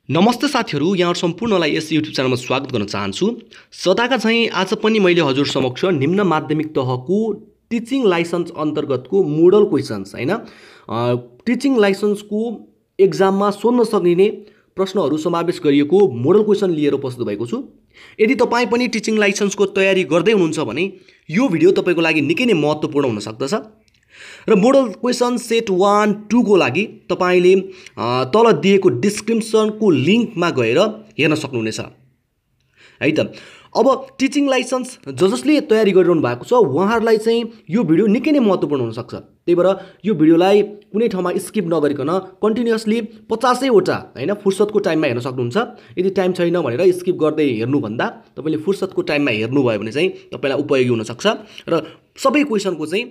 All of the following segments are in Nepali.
नमस्ते साथीहरू, यहाँहरु सम्पूर्णलाई यस युट्युब च्यानलमा स्वागत गर्न चाहन्छु। सदाका चाहिँ आज पनि मैले हजुर समक्ष निम्न माध्यमिक तहको टिचिङ लाइसेन्स अन्तर्गतको मोडल क्वेशन्स हैन टिचिङ लाइसेन्सको एक्जाममा सोध्न सकिने प्रश्नहरू समावेश गरिएको मोडल क्वेशन लिएर उपस्थित भएको छु। यदि तपाई पनि टिचिङ लाइसेन्सको तयारी गर्दै हुनुहुन्छ भने यो भिडियो तपाईको लागि निकै नै महत्त्वपूर्ण हुन सक्दछ। र मोडल क्वेशन सेट 1 2 को लागि तपाईले तल दिएको डिस्क्रिप्सनको लिंकमा गएर हेर्न सक्नुहुनेछ है त। अब टिचिङ लाइसेन्स जसले तयारी गरिरहनु भएको छ उहाँहरुलाई चाहिँ यो भिडियो निकै नै महत्त्वपूर्ण हुन सक्छ। त्यही भएर यो भिडियोलाई कुनै ठाउँमा स्किप नगरिकन कन्टिन्युअसली 50 वटा हैन फुर्सदको टाइममा हेर्न सक्नुहुन्छ। यदि टाइम छैन भनेर स्किप गर्दै हेर्नु भन्दा तपाईले फुर्सदको टाइममा हेर्नु भयो भने चाहिँ तपाईलाई उपयोगी हुन सक्छ। र सबै क्वेशनको चाहिँ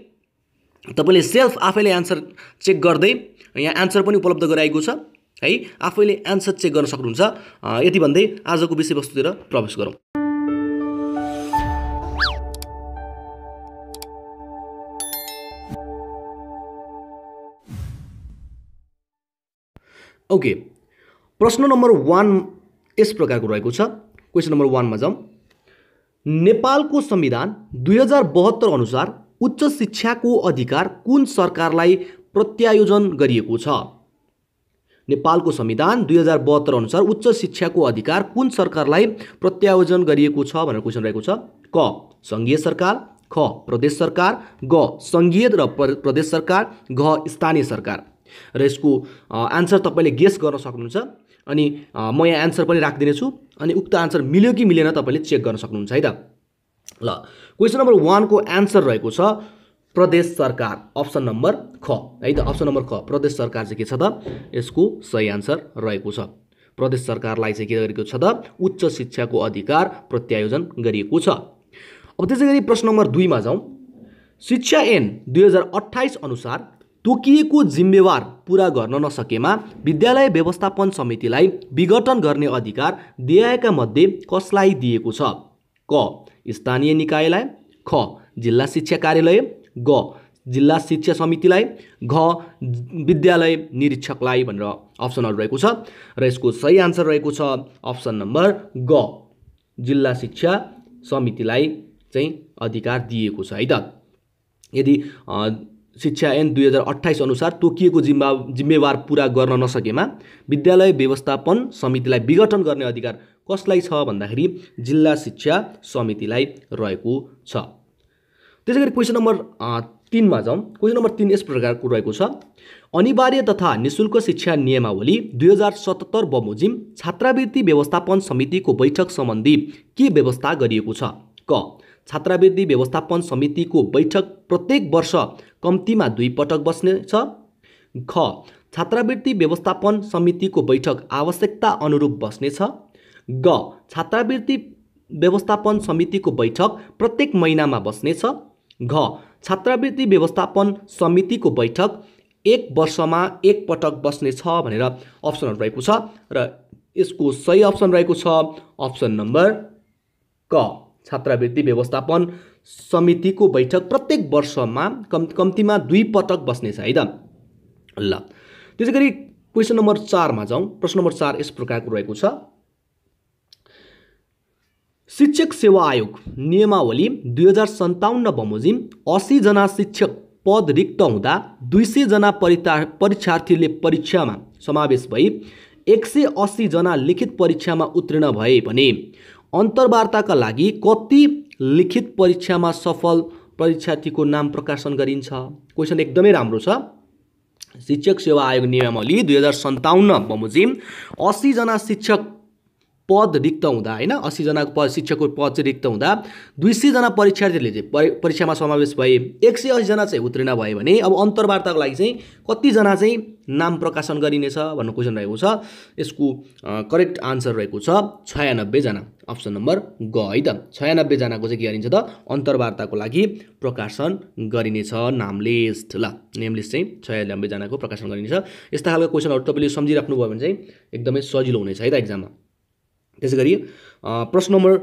तपाईले सेल्फ आफैले आन्सर चेक गर्दै यहाँ आन्सर पनि उपलब्ध गराएको छ है, आफैले आन्सर चेक गर्न सक्नुहुन्छ। यति भन्दै आजको विषयवस्तुतिर प्रवेश गरौँ। ओके, प्रश्न नम्बर 1 यस प्रकारको रहेको छ। क्वेशन नम्बर 1 मा जाउँ। नेपालको संविधान 2072 अनुसार उच्च शिक्षाको अधिकार कुन सरकारलाई प्रत्यायोजन गरिएको छ? नेपालको संविधान 2072 अनुसार उच्च शिक्षाको अधिकार कुन सरकारलाई प्रत्यायोजन गरिएको छ भनेर क्वेशन रहेको छ। क संघीय सरकार, ख प्रदेश सरकार, ग संघीय र प्रदेश सरकार, घ स्थानीय सरकार। र यसको आन्सर तपाईले गेस गर्न सक्नुहुन्छ। अनि म यहाँ आन्सर पनि राख्दिने छु अनि उक्त आन्सर मिल्यो कि मिलेन तपाईले चेक गर्न सक्नुहुन्छ है त। ल क्वेशन नम्बर 1 को आन्सर रहेको छ प्रदेश सरकार, अप्सन नम्बर ख है त। अप्सन नम्बर ख प्रदेश सरकार चाहिँ के छ त, यसको सही आन्सर रहेको छ। प्रदेश सरकारलाई चाहिँ के गरेको छ त, उच्च शिक्षाको अधिकार प्रत्यायोजन गरिएको छ। अब त्यसैगरी प्रश्न नम्बर 2 मा जाउँ। शिक्षा ऐन 2028 अनुसार तोकिएको जिम्मेवार पूरा गर्न नसकेमा विद्यालय व्यवस्थापन समितिलाई विघटन गर्ने अधिकार दिएका मध्ये कसलाई दिएको छ? क स्थानीय निकायलाई, ख जिल्ला शिक्षा कार्यालय, ग जिल्ला शिक्षा समितिलाई, घ विद्यालय निरीक्षकलाई भनेर अप्सनहरु रहेको छ। र यसको सही आन्सर रहेको छ अप्सन नम्बर ग जिल्ला शिक्षा समितिलाई चाहिँ अधिकार दिएको छ है त। यदि शिक्षा ऐन 2028 अनुसार तोकिएको जिम्मेवार पूरा गर्न नसकेमा विद्यालय व्यवस्थापन समितिलाई विघटन गर्ने अधिकार कसलाई छ भन्दाखेरि जिल्ला शिक्षा समितिलाई रहेको छ। त्यसैगरी क्वेशन नम्बर 3 मा जाउँ। क्वेशन नम्बर 3 यस प्रकारको रहेको छ। अनिवार्य तथा निशुल्क शिक्षा नियमावली 2077 बमोजिम छात्रवृत्ति व्यवस्थापन समितिको बैठक सम्बन्धी के व्यवस्था गरिएको छ? क छात्रवृत्ति व्यवस्थापन समितिको बैठक प्रत्येक वर्ष कम्तीमा 2 पटक बस्नेछ। ख छात्रवृत्ति व्यवस्थापन समितिको बैठक आवश्यकता अनुरूप बस्नेछ। ग छात्रवृत्ति व्यवस्थापन समितिको बैठक प्रत्येक महिनामा बस्नेछ। घ छात्रवृत्ति व्यवस्थापन समितिको बैठक 1 वर्षमा 1 पटक बस्नेछ भनेर अप्सनहरु रहेको छ। र यसको सही अप्सन रहेको छ अप्सन नम्बर क छात्रवृत्ति व्यवस्थापन समितिको बैठक प्रत्येक वर्षमा कम्तीमा 2 पटक बस्नेछ है त। ल त्यसैगरी क्वेशन नम्बर 4 मा जाउँ। प्रश्न नम्बर 4 यस प्रकारको रहेको छ। शिक्षक सेवा आयोग नियमावली 2057 बमोजिम 80 जना शिक्षक पद रिक्त हुँदा 200 जना परीक्षार्थीले परीक्षामा समावेश भई 180 जना लिखित परीक्षामा उत्तीर्ण भए भने अन्तर्वार्ताका लागि कति लिखित परीक्षामा सफल परीक्षार्थीको नाम प्रकाशन गरिन्छ? क्वेशन एकदमै राम्रो छ। शिक्षक सेवा आयोग नियमावली 2057 बमोजिम 80 जना शिक्षक पद रिक्त हुँदा हैन 80 जना शिक्षकको पद चाहिँ रिक्त हुँदा 200 जना परीक्षार्थीले चाहिँ परीक्षामा समावेश भए 180 जना चाहिँ उत्तीर्ण भए भने अब अन्तर्वार्ताको लागि चाहिँ कति जना चाहिँ नाम प्रकाशन गरिनेछ भन्ने क्वेशन रहेको छ। यसको करेक्ट आन्सर रहेको छ 96 जना, अप्सन नम्बर ग है त। 96 जनाको चाहिँ के गरिन्छ त, अन्तर्वार्ताको लागि प्रकाशन गरिनेछ नाम लिस्ट। ल नेम लिस्ट चाहिँ 96 जनाको प्रकाशन गरिनेछ। यस्ता खालको क्वेशनहरु तपाईले सम्झिराख्नु भयो भने चाहिँ एकदमै सजिलो हुनेछ है त एक्जाममा। त्यसैगरी प्रश्न नम्बर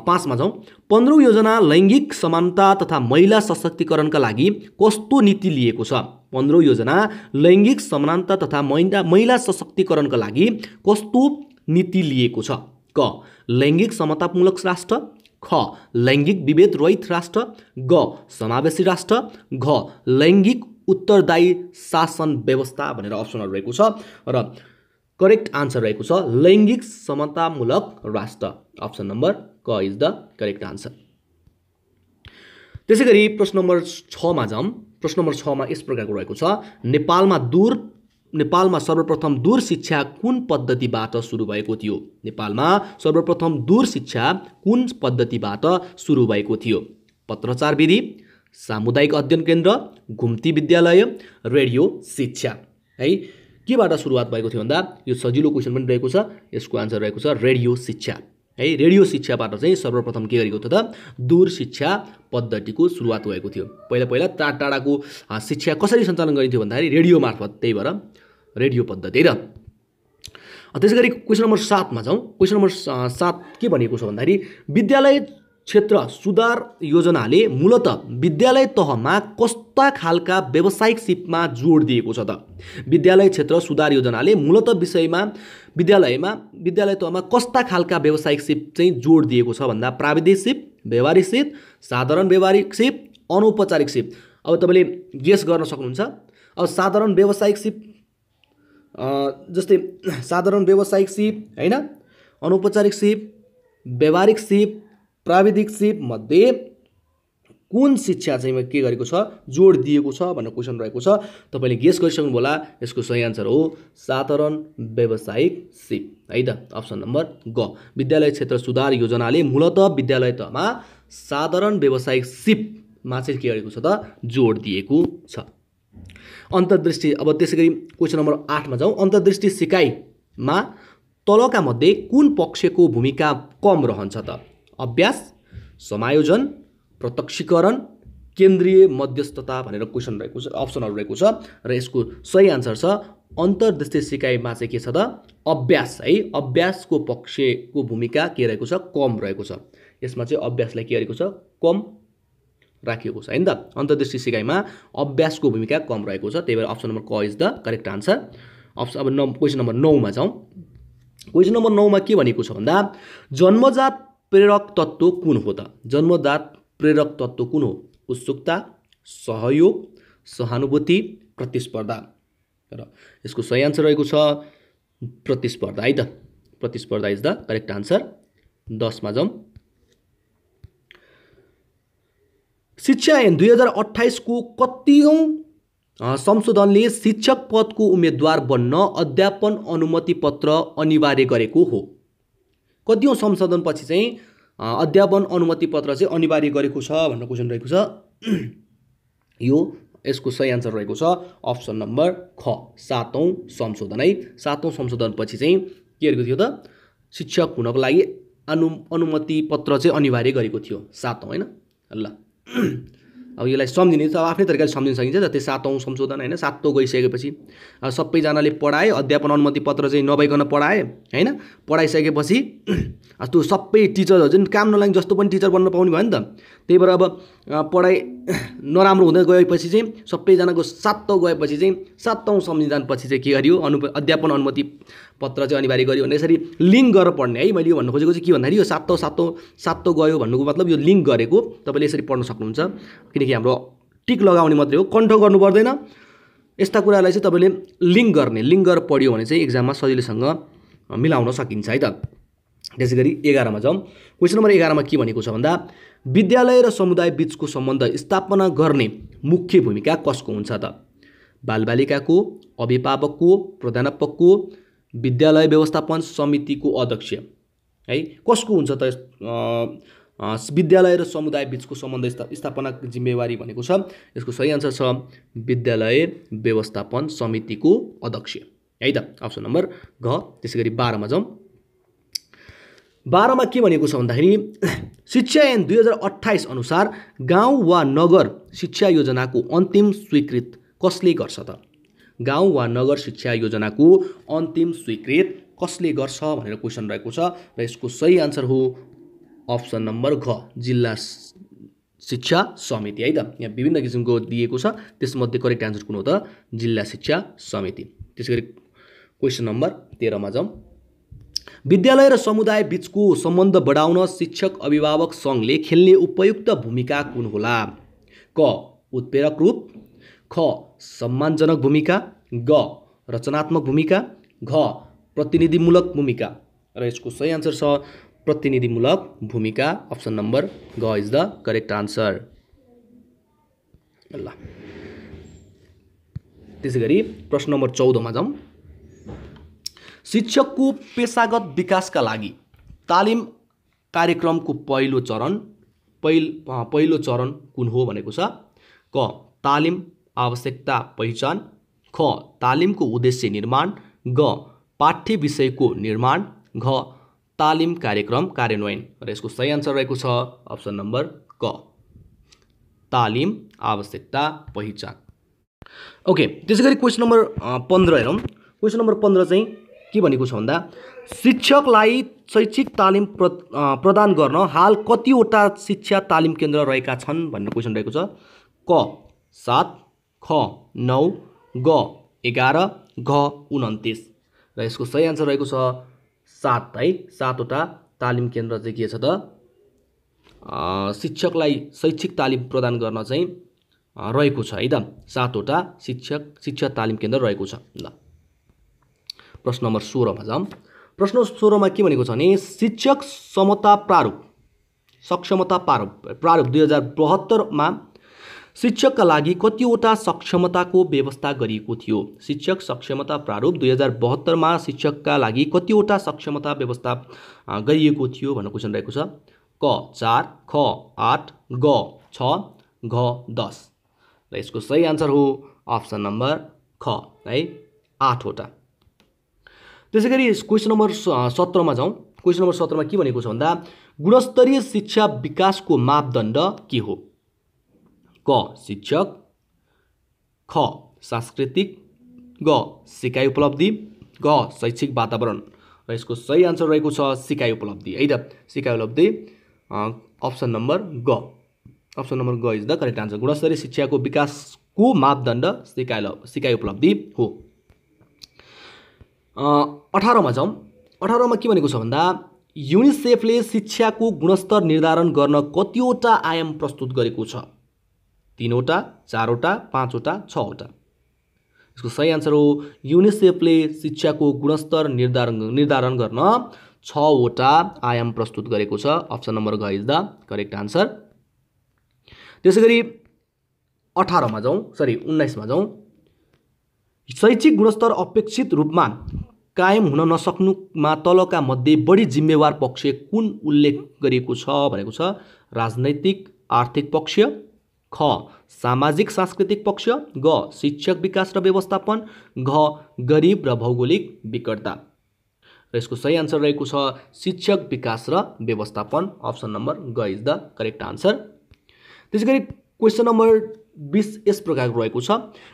5 मा जाउँ। 15 योजना लैंगिक समानता तथा महिला सशक्तिकरणका लागि कस्तो नीति लिएको छ? 15 योजना लैंगिक समानता तथा महिला सशक्तिकरणका लागि कस्तो नीति लिएको छ? क लैङ्गिक समतामूलक राष्ट्र, ख लैङ्गिक विभेद रहित राष्ट्र, ग समावेशी राष्ट्र, घ लैङ्गिक उत्तरदायी शासन व्यवस्था भनेर अप्सनहरू रहेको छ र करेक्ट आन्सर रहेको छ लैङ्गिक समतामूलक राष्ट्र। अप्सन नम्बर क इज द करेक्ट आन्सर। त्यसै गरी प्रश्न नम्बर 6 मा जाउँ। प्रश्न नम्बर 6 मा यस प्रकारको रहेको छ नेपालमा सर्वप्रथम दूर शिक्षा कुन पद्धतिबाट सुरु भएको थियो? नेपालमा सर्वप्रथम दूर शिक्षा कुन पद्धतिबाट सुरु भएको थियो? पत्रचार विधि, सामुदायिक अध्ययन केन्द्र, घुम्ती विद्यालय, रेडियो शिक्षा। है केबाट सुरुवात भएको थियो भन्दा यो सजिलो क्वेसन पनि रहेको छ। यसको आन्सर रहेको छ रेडियो शिक्षा। है रेडियो शिक्षाबाट चाहिँ सर्वप्रथम के गरेको थियो त दूर शिक्षा पद्धतिको सुरुवात भएको थियो। पहिला पहिला टाढा टाढाको शिक्षा कसरी सञ्चालन गरिन्थ्यो भन्दाखेरि रेडियो मार्फत, त्यही भएर रेडियो पद्धति। र त्यसै गरी क्वेसन नम्बर 7 मा जाउँ। क्वेसन नम्बर 7 के भनेको छ भन्दाखेरि विद्यालय क्षेत्र सुधार योजनाले मूलतः विद्यालय तहमा कस्ता खालका व्यावसायिक सिपमा जोड दिएको छ त? विद्यालय क्षेत्र सुधार योजनाले मूलतः विद्यालय तहमा कस्ता खालका व्यावसायिक सिप चाहिँ जोड दिएको छ भन्दा प्राविधिक सिप, व्यवहारिक सिप, साधारण व्यवहारिक सिप, अनौपचारिक सिप। अब तपाईँले गेस गर्न सक्नुहुन्छ। अब साधारण व्यावसायिक सिप जस्तै साधारण व्यावसायिक सिप हैन, अनौपचारिक सिप, व्यवहारिक सिप, प्राविधिक सिप मध्ये कुन शिक्षा चाहिँ के गरेको छ जोड दिएको छ भन्ने क्वेसन रहेको छ। तपाईले गेस गरिसक्नु होला। यसको सही आन्सर हो साधारण व्यावसायिक सिप। है त अप्सन नम्बर ग विद्यालय क्षेत्र सुधार योजनाले मूलतः विद्यालय तहमा साधारण व्यावसायिक सिपमा चाहिँ के गरेको छ त जोड दिएको छ। अन्तर्दृष्टि। अब त्यसै गरी क्वेसन नम्बर 8 मा जाउँ। अन्तर्दृष्टि सिकाइमा तलका मध्ये कुन पक्षको भूमिका कम रहन्छ त? अभ्यास, समायोजन, प्रत्यक्षीकरण, केन्द्रीय मध्यस्थता भनेर क्वेसन रहेको छ, अप्सनहरू रहेको छ र यसको सही आन्सर छ अन्तर्दृष्टि सिकाइमा चाहिँ के छ त अभ्यास। है अभ्यासको पक्षको भूमिका के रहेको छ कम रहेको छ। यसमा चाहिँ अभ्यासलाई के गरेको छ कम राखिएको छ हैन त। अन्तर्दृष्टि सिकाइमा अभ्यासको भूमिका कम रहेको छ। त्यही भएर अप्सन नम्बर क इज द करेक्ट आन्सर। अब क्वेसन नम्बर 9 मा जाउँ। क्वेसन नम्बर 9 मा के भनेको छ भन्दा जन्मजात प्रेरक तत्व कुन हो त? जन्मजात प्रेरक तत्व कुन हो? उत्सुकता, सहयोग, सहानुभूति, प्रतिस्पर्धा। र यसको सही आन्सर रहेको छ प्रतिस्पर्धा। है त प्रतिस्पर्धा इज द करेक्ट आन्सर। 10 मा जाउँ। शिक्षा ऐन 2028 को कतिऔं संशोधनले शिक्षक पदको उम्मेदवार बन्न अध्यापन अनुमति पत्र अनिवार्य गरेको हो? कतिऔं संशोधनपछि चाहिँ अध्यापन अनुमति पत्र चाहिँ अनिवार्य गरेको छ भन्ने क्वेसन रहेको छ। यो यसको सही आन्सर रहेको छ अप्सन नम्बर ख 7औं संशोधन। है 7औं संशोधनपछि चाहिँ के गरेको थियो त शिक्षक हुनको लागि अनुमति पत्र चाहिँ अनिवार्य गरेको थियो। 7औं हैन। ल अब यसलाई सम्झिने त आफ्नै तरिकाले सम्झिन सकिन्छ। जस्तै 7औं संशोधन हैन 7औं गइसकेपछि सबैजनाले पढाए, अध्यापन अनुमति पत्र चाहिँ नभइकन पढाए हैन। पढाइसकेपछि त्यो सबै टिचरहरू जुन काम नलाग्ने जस्तो पनि टिचर बन्न पाउने भयो नि त। त्यही भएर अब पढाइ नराम्रो हुँदै गएपछि चाहिँ सबैजनाको 7औं गएपछि चाहिँ 7औं संविधानपछि चाहिँ के गरियो अध्यापन अनुमति पत्र चाहिँ अनिवार्य गरियो भने यसरी लिङ्क गरेर पढ्ने। है मैले यो भन्नु खोजेको चाहिँ के भन्दाखेरि यो 7औं गयो भन्नुको मतलब यो लिङ्क गरेको तपाईले यसरी पढ्न सक्नुहुन्छ। किनकि हाम्रो टिक लगाउने मात्रै हो, कन्ठ गर्नु पर्दैन। यस्ता कुरालाई चाहिँ तपाईले लिङ्क गरेर पढ्यो भने चाहिँ एक्जाममा सजिलैसँग मिलाउन सकिन्छ। है त त्यसै गरी 11 मा जाउँ। क्वेसन नम्बर 11 मा के भनेको छ भन्दा विद्यालय र समुदाय बीचको सम्बन्ध स्थापना गर्ने मुख्य भूमिका कसको हुन्छ त? बालबालिकाको, अभिभावकको, प्रधानाध्यापकको, विद्यालय व्यवस्थापन समितिको अध्यक्ष। है कसको हुन्छ त विद्यालय र समुदाय बीचको सम्बन्ध स्थापना जिम्मेवारी भनेको छ? यसको सही आन्सर छ विद्यालय व्यवस्थापन समितिको अध्यक्ष। है त अप्सन नम्बर घ। त्यसै गरी 12 मा जाउँ। 12 मा के भनेको छ भन्दाखेरि शिक्षा ऐन 2028 अनुसार गाउँ वा नगर शिक्षा योजनाको अन्तिम स्वीकृत कसले गर्छ त? गाउँ वा नगर शिक्षा योजनाको अन्तिम स्वीकृत कसले गर्छ भनेर क्वेसन रहेको छ र यसको सही आन्सर हो अप्सन नम्बर घ जिल्ला शिक्षा समिति। है त यहाँ विभिन्न किसिमको दिएको छ, त्यसमध्ये करेक्ट आन्सर कुन हो त जिल्ला शिक्षा समिति। त्यसैगरी क्वेसन नम्बर 13 मा जाउँ। विद्यालय र समुदाय बीचको सम्बन्ध बढाउन शिक्षक अभिभावक सङ्घले खेल्ने उपयुक्त भूमिका कुन होला? क उत्प्रेरक रूप, ख सम्मानजनक भूमिका, ग रचनात्मक भूमिका, घ प्रतिनिधिमूलक भूमिका। र यसको सही आन्सर छ प्रतिनिधिमूलक भूमिका। अप्सन नम्बर ग इज द करेक्ट आन्सर। ल त्यसैगरी प्रश्न नम्बर 14 मा जाउँ। शिक्षकको पेशागत विकासका लागि तालिम कार्यक्रमको पहिलो चरण कुन हो भनेको छ? क तालिम आवश्यकता पहिचान, ख तालिमको उद्देश्य निर्माण, ग पाठ्य विषयको निर्माण, घ तालिम कार्यक्रम कार्यान्वयन। र यसको सही आन्सर रहेको छ अप्सन नम्बर क तालिम आवश्यकता पहिचान। ओके, त्यसैगरी क्वेसन नम्बर 15 हेरौँ। क्वेसन नम्बर 15 चाहिँ के भनेको छ भन्दा शिक्षकलाई शैक्षिक तालिम प्रदान गर्न हाल कतिवटा शिक्षा तालिम केन्द्र रहेका छन् भन्ने क्वेसन रहेको छ। क 7, ख 9, ग 11, घ 29। र यसको सही आन्सर रहेको छ 7 है। 7वटा तालिम केन्द्र चाहिँ के छ त शिक्षकलाई शैक्षिक तालिम प्रदान गर्न चाहिँ रहेको छ है त। 7वटा शिक्षा तालिम केन्द्र रहेको छ। ल प्रश्न नम्बर 16 मा जाउँ। प्रश्न 16 मा के भनेको छ भने शिक्षक सक्षमता प्रारूप 2072 मा शिक्षकका लागि कतिवटा सक्षमताको व्यवस्था गरिएको थियो? शिक्षक सक्षमता प्रारूप 2072 मा शिक्षकका लागि कतिवटा सक्षमता व्यवस्था गरिएको थियो भन्ने क्वेसन रहेको छ। क 4, ख 8, ग 6, घ 10। र यसको सही आन्सर हो अप्सन नम्बर ख है 8वटा। त्यसैगरी क्वेसन नम्बर 17 मा जाउँ। क्वेसन नम्बर 17 मा के भनेको छ भन्दा गुणस्तरीय शिक्षा विकासको मापदण्ड के हो? क शिक्षक, ख सांस्कृतिक, ग सिकाइ उपलब्धि, घ शैक्षिक वातावरण। र यसको सही आन्सर रहेको छ सिकाइ उपलब्धि है त। सिकाइ उपलब्धि अप्सन नम्बर ग। अप्सन नम्बर ग इज द करेक्ट आन्सर। गुणस्तरीय शिक्षाको विकासको मापदण्ड सिकाइ उपलब्धि हो। 18 मा जाउँ। 18 मा के भनेको छ भन्दा युनिसेफले शिक्षाको गुणस्तर निर्धारण गर्न कतिवटा आयाम प्रस्तुत गरेको छ? 3वटा, 4वटा, 5वटा, 6वटा। यसको सही आन्सर हो युनिसेफले शिक्षाको गुणस्तर निर्धारण गर्न 6वटा आयाम प्रस्तुत गरेको छ। अप्सन नम्बर घ इज द करेक्ट आन्सर। त्यसैगरी 19 मा जाउँ। शैक्षिक गुणस्तर अपेक्षित रूपमा कायम हुन नसक्नुमा तलका मध्ये बढी जिम्मेवार पक्ष कुन उल्लेख गरिएको छ भनेको छ? राजनैतिक आर्थिक पक्ष, ख सामाजिक सांस्कृतिक पक्ष, ग शिक्षक विकास र व्यवस्थापन, घ गरिब र भौगोलिक विकटता। र यसको सही आन्सर रहेको छ शिक्षक विकास र व्यवस्थापन। अप्सन नम्बर ग इज द करेक्ट आन्सर। त्यसैगरी क्वेसन नम्बर 20 यस प्रकारको रहेको छ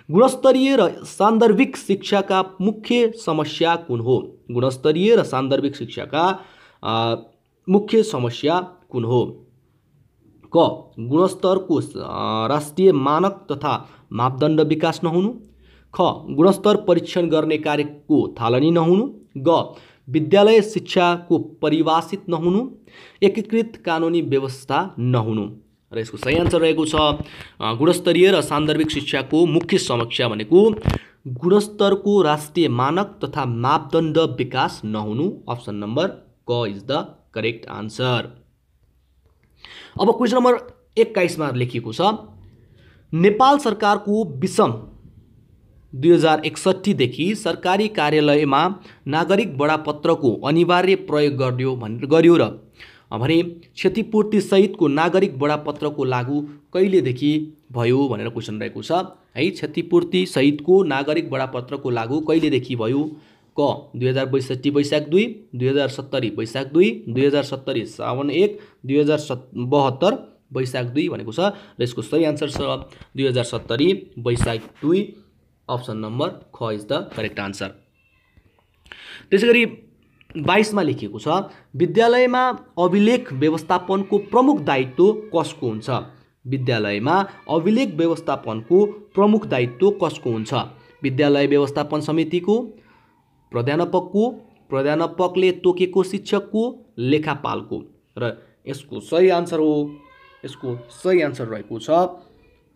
गुणस्तरीय र सान्दर्भिक शिक्षाका मुख्य समस्या कुन हो? गुणस्तरीय र सान्दर्भिक शिक्षाका मुख्य समस्या कुन हो? क गुणस्तरको राष्ट्रिय मानक तथा मापदण्ड विकास नहुनु, ख गुणस्तर परीक्षण गर्ने कार्यको थालनी नहुनु, ग विद्यालय शिक्षाको परिभाषित नहुनु, एकीकृत कानुनी व्यवस्था नहुनु। र यसको सही आन्सर रहेको छ गुणस्तरीय र सान्दर्भिक शिक्षाको मुख्य समस्या भनेको गुणस्तरको राष्ट्रिय मानक तथा मापदण्ड विकास नहुनु। अप्सन नम्बर क इज द करेक्ट आन्सर। अब क्वेसन नम्बर 21 मा लेखिएको छ नेपाल सरकारको विषम 2061 देखि सरकारी कार्यालयमा नागरिक बडापत्रको अनिवार्य प्रयोग गर्यो र भने क्षतिपूर्ति सहितको नागरिक बडापत्रको लागू कहिलेदेखि भयो भनेर क्वेसन रहेको छ है। क्षतिपूर्ति सहितको नागरिक बडापत्रको लागू कहिलेदेखि भयो? क 2062 वैशाख 2, 2070 वैशाख 2, 2070 साउन 1, 2072 वैशाख 2 भनेको छ। र यसको सही आन्सर छ 2070 वैशाख 2। अप्सन नम्बर ख इज द करेक्ट आन्सर। त्यसैगरी 22 मा लेखिएको छ विद्यालयमा अभिलेख व्यवस्थापनको प्रमुख दायित्व कसको हुन्छ? विद्यालयमा अभिलेख व्यवस्थापनको प्रमुख दायित्व कसको हुन्छ? विद्यालय व्यवस्थापन समितिको, प्राध्यापकको, प्राध्यापकले तोकेको शिक्षकको लेखापालको र यसको सही आन्सर हो, यसको सही आन्सर रहेको छ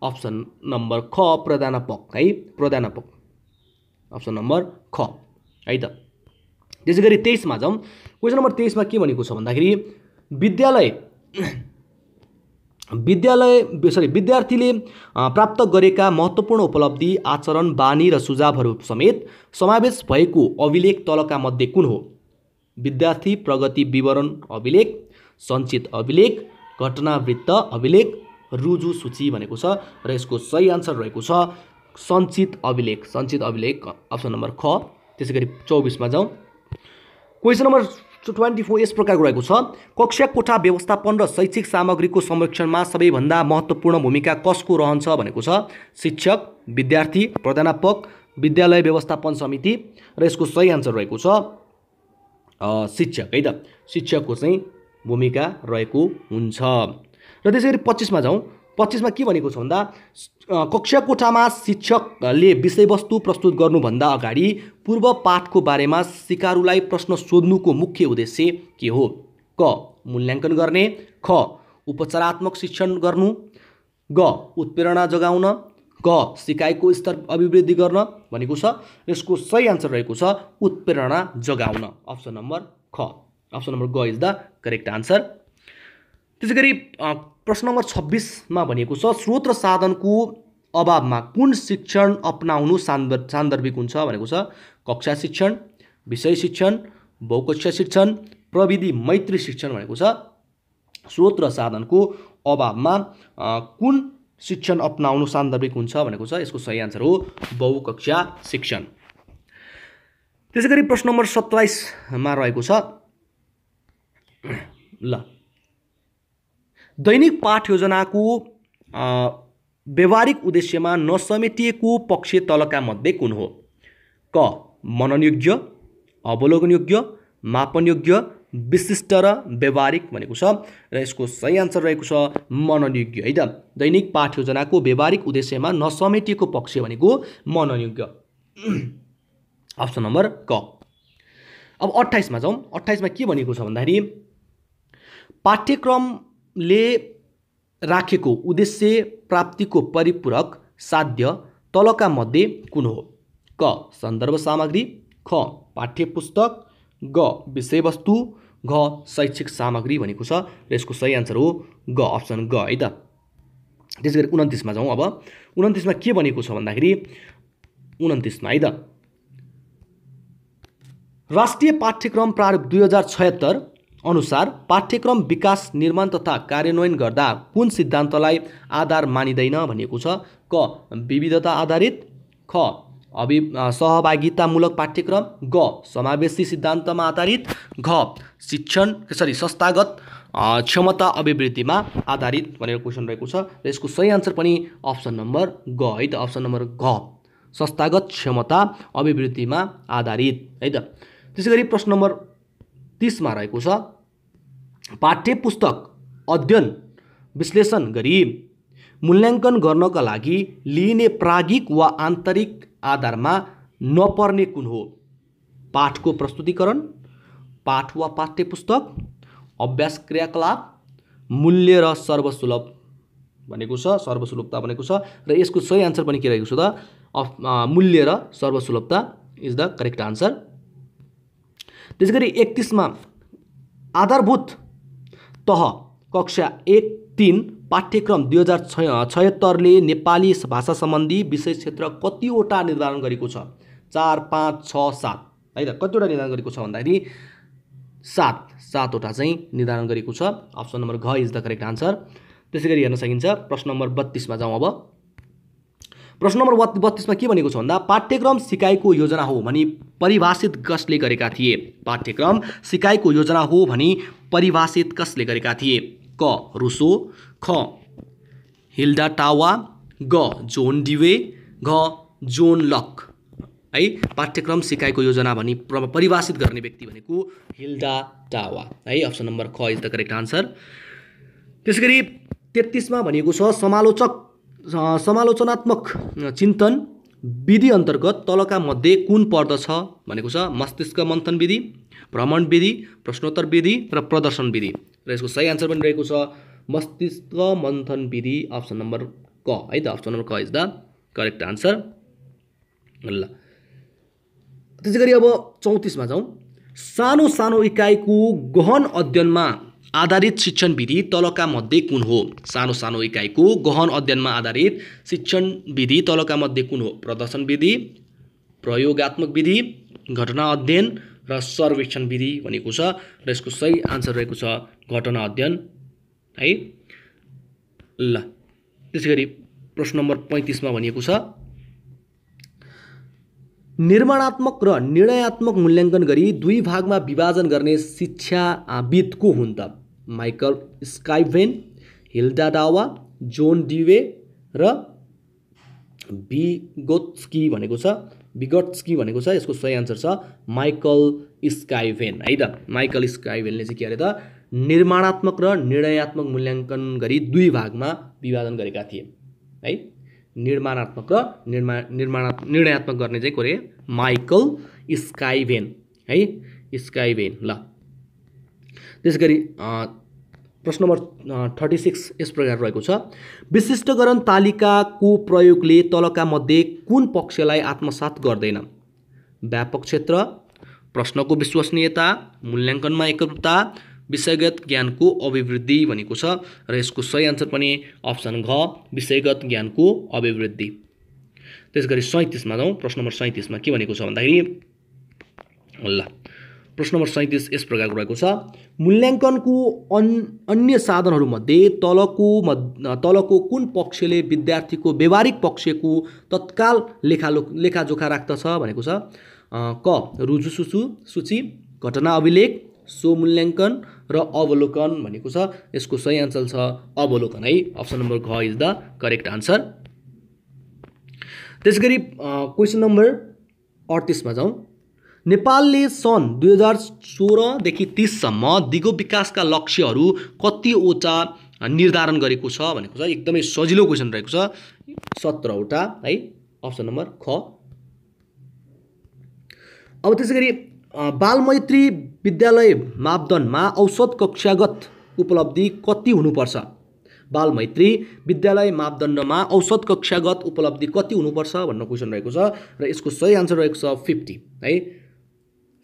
अप्सन नम्बर ख प्राध्यापक है, प्राध्यापक अप्सन नम्बर ख है त। त्यसै गरी 23 मा जाउँ। क्वेसन नम्बर 23 मा के भनेको छ भन्दाखेरि विद्यार्थीले प्राप्त गरेका महत्त्वपूर्ण उपलब्धि, आचरण, बानी र सुझावहरू समेत समावेश भएको अभिलेख तलका मध्ये कुन हो? विद्यार्थी प्रगति विवरण अभिलेख, सञ्चित अभिलेख, घटनावृत्त अभिलेख, रुजु सूची भनेको छ र यसको सही आन्सर रहेको छ सञ्चित अभिलेख, सञ्चित अभिलेख अप्सन नम्बर ख। त्यसै गरी 24 मा जाउँ। क्वेसन नम्बर 24 यस प्रकारको रहेको छ। कक्षा कोठा व्यवस्थापन र शैक्षिक सामग्रीको संरक्षणमा सबैभन्दा महत्त्वपूर्ण भूमिका कसको रहन्छ भनेको छ? शिक्षक, विद्यार्थी, प्राध्यापक, विद्यालय व्यवस्थापन समिति र यसको सही आन्सर रहेको छ शिक्षक है त। शिक्षकको चाहिँ भूमिका रहेको हुन्छ। र त्यसै गरी 25 मा जाउँ। 25 मा के भनेको छ भन्दा कक्षा कोठामा शिक्षकले विषयवस्तु प्रस्तुत गर्नुभन्दा अगाडि पूर्व पाठको बारेमा सिकारुलाई प्रश्न सोध्नुको मुख्य उद्देश्य के हो? क मूल्याङ्कन गर्ने, ख उपचारात्मक शिक्षण गर्नु, ग उत्प्रेरणा जगाउन, ग सिकाइको स्तर अभिवृद्धि गर्न भनेको छ। यसको सही आन्सर रहेको छ उत्प्रेरणा जगाउन अप्सन नम्बर ख। अप्सन नम्बर ग इज द करेक्ट आन्सर। त्यसै गरी प्रश्न नम्बर 26 मा भनेको छ स्रोत र साधनको अभावमा कुन शिक्षण अपनाउनु सान्दर्भिक हुन्छ भनेको छ? कक्षा शिक्षण, विषय शिक्षण, बहुकक्षा शिक्षण, प्रविधि मैत्री शिक्षण भनेको छ। स्रोत र साधनको अभावमा कुन शिक्षण अपनाउनु सान्दर्भिक हुन्छ भनेको छ? यसको सही आन्सर हो बहुकक्षा शिक्षण। त्यसै गरी प्रश्न नम्बर 27 मा रहेको छ ल दैनिक पाठ योजनाको व्यवहारिक उद्देश्यमा नसमेटिएको पक्ष तलका मध्ये कुन हो? क मननयोग्य, अवलोकनयोग्य, मापनयोग्य, विशिष्ट र व्यवहारिक भनेको छ र यसको सही आन्सर रहेको छ मननयोग्य है त। दैनिक पाठ योजनाको व्यवहारिक उद्देश्यमा नसमेटिएको पक्ष भनेको मननयोग्य अप्सन नम्बर क। अब 28 मा जाउँ। 28 मा के भनेको छ भन्दाखेरि पाठ्यक्रमले राखेको उद्देश्य प्राप्तिको परिपूरक साध्य तलका मध्ये कुन हो? क सन्दर्भ सामग्री, ख पाठ्यपुस्तक, ग विषयवस्तु, घ शैक्षिक सामग्री भनेको छ र यसको सही आन्सर हो ग अप्सन ग है त। त्यसै गरी 29 मा जाउँ। अब 29 मा के भनेको छ भन्दाखेरि 29 मा है त राष्ट्रिय पाठ्यक्रम प्रारूप 2076 अनुसार पाठ्यक्रम विकास, निर्माण तथा कार्यान्वयन गर्दा कुन सिद्धान्तलाई आधार मानिँदैन भनिएको छ? क विविधता आधारित, ख सहभागितामूलक पाठ्यक्रम, ग समावेशी सिद्धान्तमा आधारित, घ संस्थागत क्षमता अभिवृद्धिमा आधारित भनेर क्वेसन रहेको छ र यसको सही आन्सर पनि अप्सन नम्बर ग है त। अप्सन नम्बर घ संस्थागत क्षमता अभिवृद्धिमा आधारित है त। त्यसै गरी प्रश्न नम्बर 30 मा रहेको छ पाठ्यपुस्तक अध्ययन विश्लेषण गरी मूल्याङ्कन गर्नका लागि लिइने प्राज्ञिक वा आन्तरिक आधारमा नपर्ने कुन हो? पाठको प्रस्तुतिकरण, पाठ वा पाठ्यपुस्तक, अभ्यास क्रियाकलाप, मूल्य र सर्वसुलभ भनेको छ, सर्वसुलभता भनेको छ र यसको सही आन्सर पनि के रहेको छ त मूल्य र सर्वसुलभता इज द करेक्ट आन्सर। त्यसै गरी 31 मा आधारभूत तह कक्षा 1-3 पाठ्यक्रम 2076 ले नेपाली भाषा सम्बन्धी विषय क्षेत्र कतिवटा निर्धारण गरेको छ? 4, 5, 6, 7 है त। कतिवटा निर्धारण गरेको छ भन्दाखेरि 7 वटा चाहिँ निर्धारण गरेको छ। अप्सन नम्बर घ इज द करेक्ट आन्सर। त्यसै गरी हेर्न सकिन्छ प्रश्न नम्बर 32 मा जाउँ। अब प्रश्न नम्बर 32 मा के भनेको छ भन्दा पाठ्यक्रम सिकाइको योजना हो भनी परिभाषित कसले गरेका थिए? पाठ्यक्रम सिकाइको योजना हो भनी परिभाषित कसले गरेका थिए? क रुसो, ख हिल्डा टावा, ग जोन डिवे, घ जोन लक है। पाठ्यक्रम सिकाइको योजना भनी परिभाषित गर्ने व्यक्ति भनेको हिल्डा टावा है। अप्सन नम्बर ख इज द करेक्ट आन्सर। त्यसै गरी 33 मा भनेको छ समालोचनात्मक चिन्तन विधि अन्तर्गत तलका मध्ये कुन पर्दछ भनेको छ मस्तिष्क मन्थन विधि, भ्रमण विधि, प्रश्नोत्तर विधि र प्रदर्शन विधि। र यसको सही आन्सर पनि रहेको छ मस्तिष्क मन्थन विधि, अप्सन नम्बर क है त। अप्सन नम्बर क इज द करेक्ट आन्सर। ल त्यसै गरी अब 34 मा जाउँ। सानो सानो इकाइको गहन अध्ययनमा आधारित शिक्षण विधि तलका मध्ये कुन हो? सानो सानो इकाइको गहन अध्ययनमा आधारित शिक्षण विधि तलका मध्ये कुन हो? प्रदर्शन विधि, प्रयोगात्मक विधि, घटना अध्ययन र सर्वेक्षण विधि भनेको छ। र यसको सही आन्सर रहेको छ घटना अध्ययन है। ल त्यसै गरी प्रश्न नम्बर 35 मा भनिएको छ निर्माणात्मक र निर्णयात्मक मूल्याङ्कन गरी दुई भागमा विभाजन गर्ने शिक्षाविद को हुन् त? माइकल स्काइभेन, हिल्डा डावा, जोन डिवे र विगोत्स्की भनेको छ। यसको सही आन्सर छ माइकल स्काइभेन है त। माइकल स्काइभेनले चाहिँ के अरे त निर्माणात्मक र निर्णयात्मक मूल्याङ्कन गरी दुई भागमा विभाजन गरेका थिए है। निर्माणात्मक र निर्णयात्मक गर्ने चाहिँ को रे? माइकल स्काइभेन है। स्काइभेन। ल त्यसैगरी प्रश्न नम्बर 36 यस प्रकार रहेको छ विशिष्टकरण तालिकाको प्रयोगले तलका मध्ये कुन पक्षलाई आत्मसात गर्दैन? व्यापक क्षेत्र, प्रश्नको विश्वसनीयता, मूल्याङ्कनमा एकरूपता, विषयगत ज्ञानको अभिवृद्धि भनेको छ। र यसको सही आन्सर पनि अप्सन घ विषयगत ज्ञानको अभिवृद्धि। त्यसैगरी 37 मा जाउँ। प्रश्न नम्बर 37 मा के भनेको छ भन्दाखेरि ल प्रश्न नम्बर 37 यस प्रकारको रहेको छ मूल्याङ्कनको अन्य साधनहरूमध्ये तलको कुन पक्षले विद्यार्थीको व्यवहारिक पक्षको तत्काल लेखाजोखा राख्दछ भनेको छ? क रुजु सूची, घटना अभिलेख, सो मूल्याङ्कन र अवलोकन भनेको छ। यसको सही आन्सर छ अवलोकन है। अप्सन नम्बर घ इज द करेक्ट आन्सर। त्यसैगरी क्वेसन नम्बर 38 मा जाउँ। नेपालले सन् 2016 देखि 30 सम्म दिगो विकासका लक्ष्यहरू कतिवटा निर्धारण गरेको छ भनेको छ। एकदमै सजिलो क्वेसन रहेको छ 17 वटा है। अप्सन नम्बर ख। अब त्यसैगरी बालमैत्री विद्यालय मापदण्डमा औसत कक्षागत उपलब्धि कति हुनुपर्छ? बालमैत्री विद्यालय मापदण्डमा औसत कक्षागत उपलब्धि कति हुनुपर्छ भन्ने क्वेसन रहेको छ। र यसको सही आन्सर रहेको छ 50 है।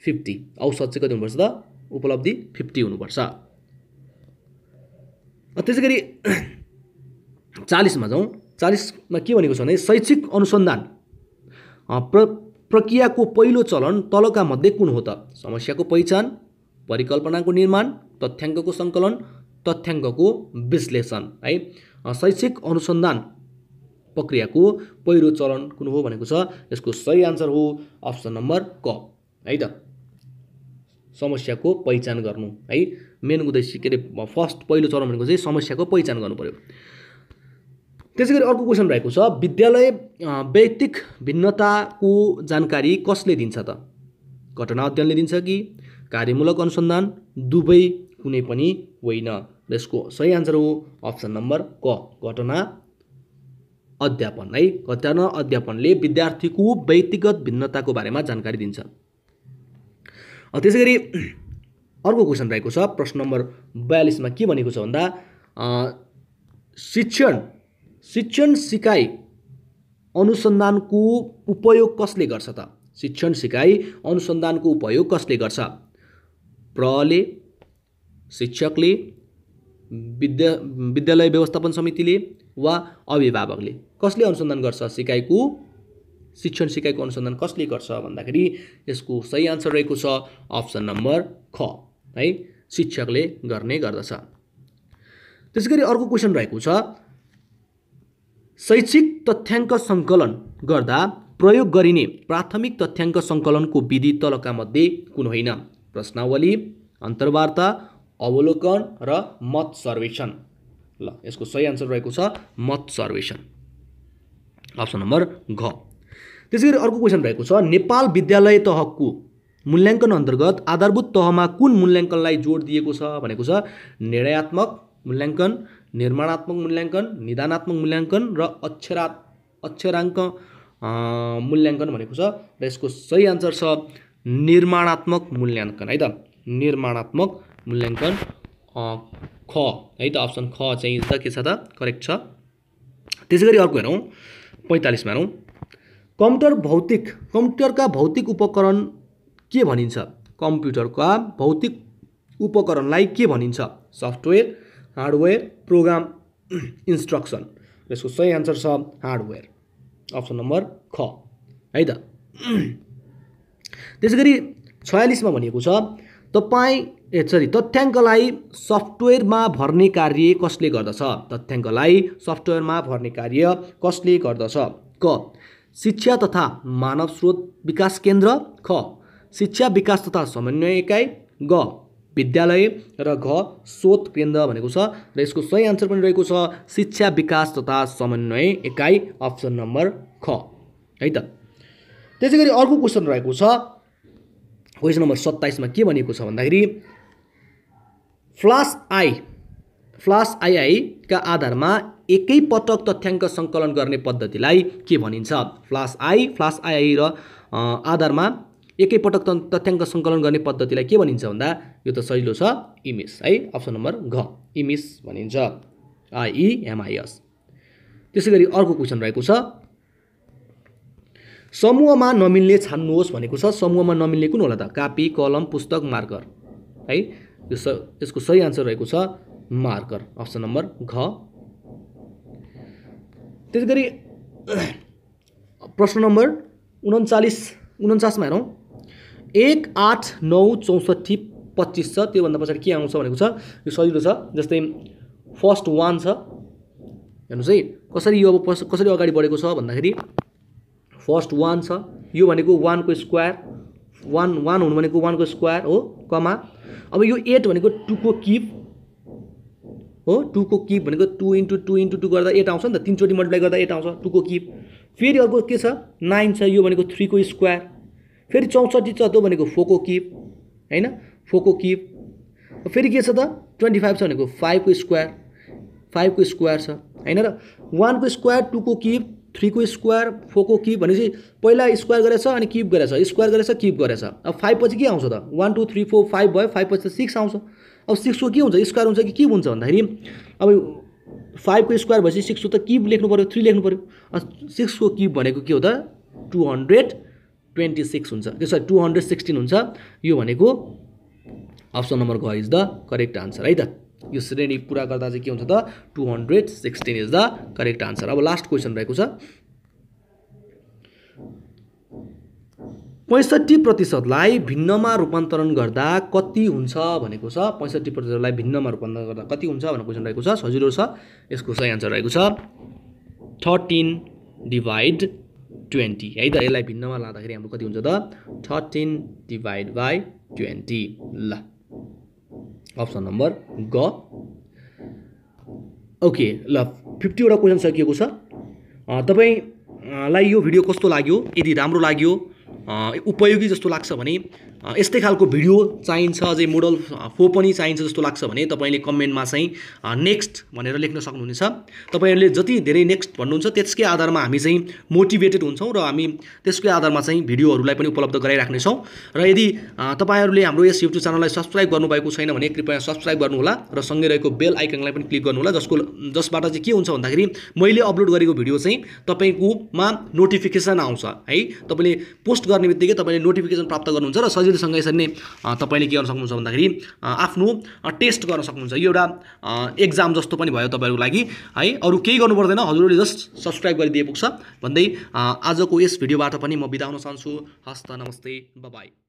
50 औसत चाहिँ कति हुनुपर्छ त? उपलब्धि 50 हुनुपर्छ। त्यसैगरी 40 मा जाउँ। 40 मा के भनेको छ भने शैक्षिक अनुसन्धान प्रक्रियाको पहिलो चलन तलका मध्ये कुन हो त? समस्याको पहिचान, परिकल्पनाको निर्माण, तथ्याङ्कको सङ्कलन, तथ्याङ्कको विश्लेषण है। शैक्षिक अनुसन्धान प्रक्रियाको पहिलो चरण कुन हो भनेको छ। यसको सही आन्सर हो अप्सन नम्बर क है त। समस्याको पहिचान गर्नु है। मेन उद्देश्य के अरे फर्स्ट पहिलो चरण भनेको चाहिँ समस्याको पहिचान गर्नु पर्यो। त्यसैगरी अर्को क्वेसन रहेको छ विद्यालय व्यक्तिक भिन्नताको जानकारी कसले दिन्छ त? घटना अध्ययनले दिन्छ कि कार्यमूलक अनुसन्धान, दुवै कुनै पनि होइन? यसको सही आन्सर हो अप्सन नम्बर क घटना अध्यापन है। घटना अध्यापनले विद्यार्थीको व्यक्तिगत भिन्नताको बारेमा जानकारी दिन्छ। त्यसैगरी अर्को क्वेसन रहेको छ प्रश्न नम्बर 42 मा के भनेको छ भन्दा शिक्षण सिकाइ अनुसन्धानको उपयोग कसले गर्छ त? शिक्षण सिकाइ अनुसन्धानको उपयोग कसले गर्छ? प्रले, शिक्षकले, विद्यालय व्यवस्थापन समितिले वा अभिभावकले? कसले अनुसन्धान गर्छ? शिक्षण सिकाइको अनुसन्धान कसले गर्छ भन्दाखेरि यसको सही आन्सर रहेको छ अप्सन नम्बर ख है। शिक्षकले गर्ने गर्दछ। त्यसैगरी अर्को क्वेसन रहेको छ शैक्षिक तथ्याङ्क सङ्कलन गर्दा प्रयोग गरिने प्राथमिक तथ्याङ्क सङ्कलनको विधि तलका मध्ये कुन होइन? प्रश्नावली, अन्तर्वार्ता, अवलोकन र मत सर्वेक्षण। ल यसको सही आन्सर रहेको छ मत सर्वेक्षण। अप्सन नम्बर घ। त्यसैगरी अर्को क्वेसन रहेको छ नेपाल विद्यालय तहको मूल्याङ्कन अन्तर्गत आधारभूत तहमा कुन मूल्याङ्कनलाई जोड दिएको छ भनेको छ? निर्णयात्मक मूल्याङ्कन, निर्माणात्मक मूल्याङ्कन, निदानात्मक मूल्याङ्कन र अक्षराङ्क मूल्याङ्कन भनेको छ र यसको सही आन्सर छ निर्माणात्मक मूल्याङ्कन है त निर्माणात्मक मूल्याङ्कन ख है त अप्सन ख चाहिँ के छ त करेक्ट छ। त्यसैगरी अर्को हेरौँ 45 मा हेरौँ कम्प्युटरका भौतिक उपकरण के भनिन्छ कम्प्युटरका भौतिक उपकरणलाई के भनिन्छ सफ्टवेयर हार्डवेयर प्रोग्राम इन्स्ट्रक्सन यसको सही आन्सर छ हार्डवेयर अप्सन नम्बर ख है त। त्यसैगरी 46 मा भनिएको छ तथ्याङ्कलाई सफ्टवेयरमा भर्ने कार्य कसले गर्दछ तथ्याङ्कलाई सफ्टवेयरमा भर्ने कार्य कसले गर्दछ क शिक्षा तथा मानव स्रोत विकास केन्द्र ख शिक्षा विकास तथा समन्वय एकाइ ग विद्यालय र घ शोध केन्द्र भनेको छ र यसको सही आन्सर पनि रहेको छ शिक्षा विकास तथा समन्वय एकाइ अप्सन नम्बर ख है त। त्यसैगरी अर्को क्वेसन रहेको छ क्वेसन नम्बर 27 मा के भनिएको छ भन्दाखेरि फ्ल्यास आई का आधारमा एकै पटक तथ्याङ्क सङ्कलन गर्ने पद्धतिलाई के भनिन्छ फ्ल्यास आई र आधारमा एकै पटक तथ्याङ्क सङ्कलन गर्ने पद्धतिलाई के भनिन्छ भन्दा यो त सजिलो छ इमेज है अप्सन नम्बर घ इमेज भनिन्छ IEMIS। त्यसैगरी अर्को क्वेसन रहेको छ समूहमा नमिल्ने छान्नुहोस् भनेको छ समूहमा नमिल्ने कुन होला त कापी कलम पुस्तक मार्कर है यसको सही आन्सर रहेको छ मार्कर अप्सन नम्बर घ। त्यसैगरी प्रश्न नम्बर 49 मा हेरौँ 1 8 9 64 25 छ त्योभन्दा पछाडि के आउँछ भनेको छ यो सजिलो छ जस्तै फर्स्ट 1 छ हेर्नुहोस् है कसरी यो अब कसरी अगाडि बढेको छ भन्दाखेरि फर्स्ट 1 छ यो भनेको 1 को स्क्वायर 1 हुनु भनेको 1 को स्क्वायर हो कमा अब यो 8 भनेको 2 को क्युब हो 2 को क्युब भनेको 2 × 2 × 2 गर्दा 8 आउँछ नि त 3 चोटि मल्टिप्लाई गर्दा 8 आउँछ 2 को क्युब। फेरि अर्को के छ 9 छ यो भनेको 3 को स्क्वायर फेरि 64 छ त्यो भनेको 4 को क्युब हैन 4 को क्युब। फेरि के छ त 25 छ भनेको 5 को स्क्वायर छ हैन र 1 को स्क्वायर 2 को क्युब 3 को स्क्वायर 4 को क्युब भनेपछि पहिला स्क्वायर गरेछ अनि क्युब गरेछ स्क्वायर गरेछ क्युब गरेछ अब 5 पछि के आउँछ त 1 2 3 4 5 भयो 5 पछि 6 आउँछ अब 6 को के हुन्छ स्क्वायर हुन्छ कि क्युब हुन्छ भन्दाखेरि अब 5 को स्क्वायर भएपछि 6 को त क्युब लेख्नु पर्यो 3 लेख्नु पर्यो 6 को क्युब भनेको के हो त 226 हुन्छ के सरी 216 हुन्छ यो भनेको अप्सन नम्बर घ इज द करेक्ट आन्सर है त यो श्रेणी पूरा गर्दा चाहिँ के हुन्छ त 216 इज द करेक्ट आन्सर। अब लास्ट क्वेसन रहेको छ 65% लाई भिन्नमा रूपान्तरण गर्दा कति हुन्छ भनेको छ 65% लाई भिन्नमा रूपान्तरण गर्दा कति हुन्छ भन्ने क्वेसन रहेको छ सजिलो छ यसको सही आन्सर रहेको छ 13/20 है त यसलाई भिन्नमा लाँदाखेरि हाम्रो कति हुन्छ त 13/20 ल अप्सन नम्बर ग। ओके ल 50 वटा क्वेसन सकिएको छ तपाईलाई यो भिडियो कस्तो लाग्यो यदि राम्रो लाग्यो उपयोगी जस्तो लाग्छ भने यस्तै खालको भिडियो चाहिन्छ अझै मोडल 4 पनि चाहिन्छ जस्तो लाग्छ भने तपाईले कमेन्टमा चाहिँ नेक्स्ट भनेर लेख्न सक्नुहुनेछ। तपाईहरुले जति धेरै नेक्स्ट भन्नुहुन्छ त्यसकै आधारमा हामी चाहिँ मोटिभेटेड हुन्छौं र हामी त्यसकै आधारमा चाहिँ भिडियोहरुलाई पनि उपलब्ध गराइराख्ने छौं र यदि तपाईहरुले हाम्रो यस YouTube च्यानललाई सब्स्क्राइब गर्नुभएको छैन भने कृपया सब्स्क्राइब गर्नु होला र सँगै रहेको बेल आइकनलाई पनि क्लिक गर्नु होला जसबाट चाहिँ के हुन्छ भन्दाखेरि मैले अपलोड गरेको भिडियो चाहिँ तपाईकोमा नोटिफिकेसन आउँछ है तपाईले पोस्ट गर्ने बित्तिकै तपाईले नोटिफिकेसन प्राप्त गर्नुहुन्छ र सजिलैसँग यसरी नै तपाईले के गर्न सक्नुहुन्छ भन्दाखेरि आफ्नो टेस्ट गर्न सक्नुहुन्छ यो एउटा एक्जाम जस्तो पनि भयो तपाईहरुको लागि है अरु केही गर्नु पर्दैन हजुरले जस्ट सब्स्क्राइब गरिदिए पुग्छ भन्दै आजको यस भिडियोबाट पनि म बिदा हुन चाहन्छु। हस्त नमस्ते बाइ बाइ।